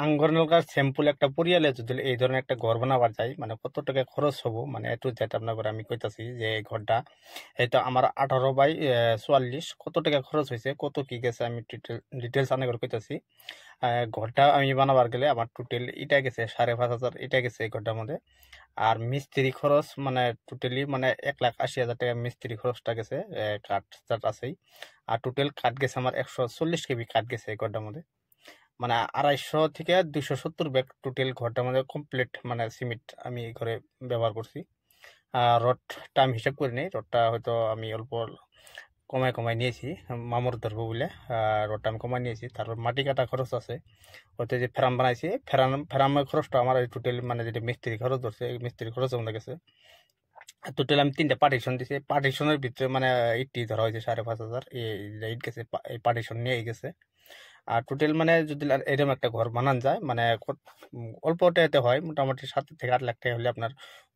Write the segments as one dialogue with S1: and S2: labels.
S1: আঙ্গরনালকার sample একটা পরিয়ালে যদি এই ধরনের একটা ঘর বানাবার যাই মানে কত টাকা খরচ হবো মানে একটু যেটা আপনার আমি কইতাছি যে এই ঘরটা এই তো আমার 18 বাই 44 কত টাকা খরচ হয়েছে কত কি গেছে আমি ডিটেলস আনে করে কইতাছি। ঘরটা আমি বানাবার গেলে আমার টোটাল এটা গেছে 5,500 এটা গেছে এই ঘরটার মধ্যে। আর মিস্ত্রি খরচ মানে টোটালি মানে 1,80,000 টাকা মিস্ত্রি খরচটা গেছে। কাঠ টাঠ আছেই। আর টোটাল কাঠ গেছে আমার 140 কেবি কাঠ গেছে এই ঘরটার মধ্যে। মানে 250 থেকে 270 ব্যাগ টোটাল ঘরটার মধ্যে কমপ্লিট মানে সিমেন্ট আমি এই ঘরে ব্যবহার করছি। রডটা আমি হিসাব করি নাই, রডটা হয়তো আমি অল্প কমায় কমায় নিয়েছি মামুর ধরবো বলে। রডটা আমি কমায় নিয়েছি। তারপর মাটি কাটা খরচ আছে, হয়তো যে ফেরাম বানাইছি ফেরামের খরচটা আমার টোটাল মানে যেটা মিস্ত্রি খরচ ধরছে এই মিস্ত্রি খরচ আমাদের গেছে। টোটাল আমি 3টা পার্টিশন দিছি, পার্টিশনের ভিতরে মানে ইটটি ধরা হয়েছে 5,500 ইট গেছে, এই পার্টিশন নিয়ে গেছে। আর টোটাল মানে যদি এরকম একটা ঘর বানান যায় মানে অল্প টাকাতে হয়, মোটামুটি 7 থেকে 8 লাখ টাকা হলে আপনার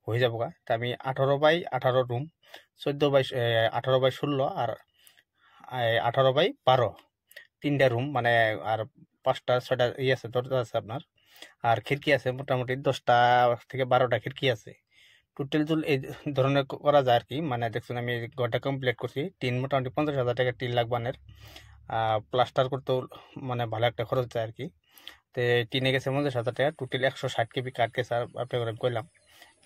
S1: হয়ে যাবো গা। তা আমি 18 বাই 18 রুম, 18 বাই 16 আর 18 বাই 12 3টা রুম মানে, আর 5টা 6টা আছে, দরজা আছে আপনার। আর খিড়কি আছে মোটামুটি 10টা থেকে 12টা খিড়কি আছে। টোটাল যদি এই ধরনের করা যায় আর কি, মানে দেখছেন আমি ঘরটা কমপ্লিট করছি। টিন মোটামুটি 50,000 টাকা টিন লাগবানের। প্লাস্টার করতেও মানে ভালো একটা খরচ যায় আর কি। তো টিনে গেছে 50,000 টাকা, টোটাল 160 কেবি কাঠ গেছে। আর আপনাকে কইলাম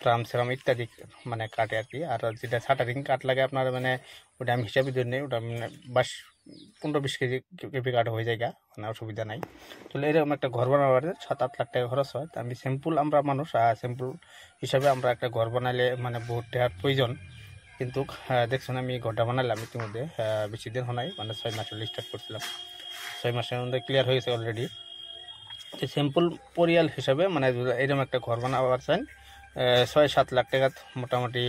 S1: ট্রাম সেরাম ইত্যাদি মানে কাটে আর কি। আর যেটা শাটারিং কাঠ লাগে আপনার মানে ওটা আমি হিসাবে ধরে নিই, ওটা মানে 15-20 কেজি কাঠ হয়ে যায়, মানে অসুবিধা নাই। তাহলে এরকম একটা ঘর বানাবার 7-8 লাখ টাকা খরচ হয়। তো আমি সিম্পল, আমরা মানুষ সিম্পল হিসাবে আমরা একটা ঘর বানাইলে মানে বহুত টাকার প্রয়োজন। কিন্তু দেখছেন আমি ঘরটা বানালাম ইতিমধ্যে, বেশি দিন হয় নাই, মানে 6 মাস হলে স্টার্ট করছিলাম। 6 মাসের মধ্যে ক্লিয়ার হয়ে গেছে অলরেডি। তো সিম্পল পরিয়াল হিসাবে মানে এরকম একটা ঘর বানাবার চান 6-7 লাখ টাকা মোটামুটি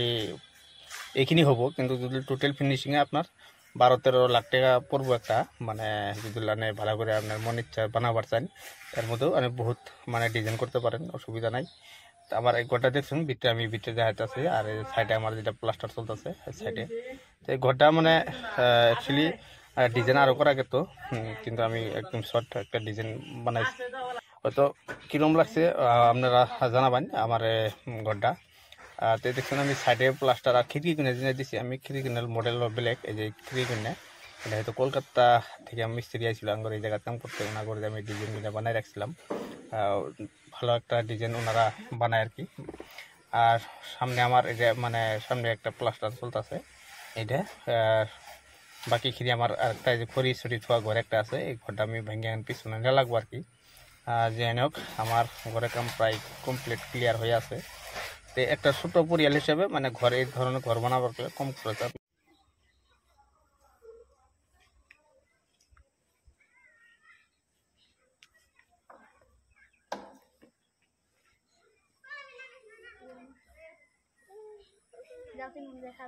S1: এইখিনি হবো। কিন্তু যদি টোটাল ফিনিশিংয়ে আপনার 12-13 লাখ টাকা পড়বো একটা, মানে যদি ভালো করে আপনার মন ইচ্ছা বানাবার চান এর মধ্যেও মানে বহুত মানে ডিজাইন করতে পারেন, অসুবিধা নাই। তো আমার এই ঘরটা দেখছেন ভিতরে আমি ভিতরে দেখাইতেছি, আর এই সাইডে আমার যেটা প্লাস্টার চলতেছে সাইডে। তো এই ঘরটা মানে অ্যাকচুয়ালি ডিজাইন আরও করা গেত, কিন্তু আমি একদম শর্ট একটা ডিজাইন বানাইছি। হয়তো কিরম লাগছে আপনারা জানাবেন আমার ঘরটা। তো দেখছেন আমি সাইডে প্লাস্টার আর খিড়কি কিনে জিনিস দিছি আমি। খিড়কি কিনার মডেল ব্ল্যাক, এই যে খিড়কি কিনে এটা হয়তো কলকাতা থেকে আমি মিস্ত্রি আইছিল আঙ্গর এই জায়গায় কাম করতে, ওনা করে আমি ডিজাইন কিনে বানাই রাখছিলাম। ভালো একটা ডিজাইন ওনারা বানায় আর কি। আর সামনে আমার এই যে মানে সামনে একটা প্লাস্টার চলতেছে এইটা। বাকি খিড়ি আমার একটা যে খড়ি ছড়ি থোয়া ঘর একটা আছে, এই ঘরটা আমি ভেঙে পিছনে লাগবো আর কি। যে হোক আমার ঘরের কাম প্রায় কমপ্লিট ক্লিয়ার হয়ে আছে। তো একটা ছোট পরিয়াল হিসেবে মানে ঘরে এই ধরনের ঘর বানাবার কম খরচ।
S2: যাতে মন দেখা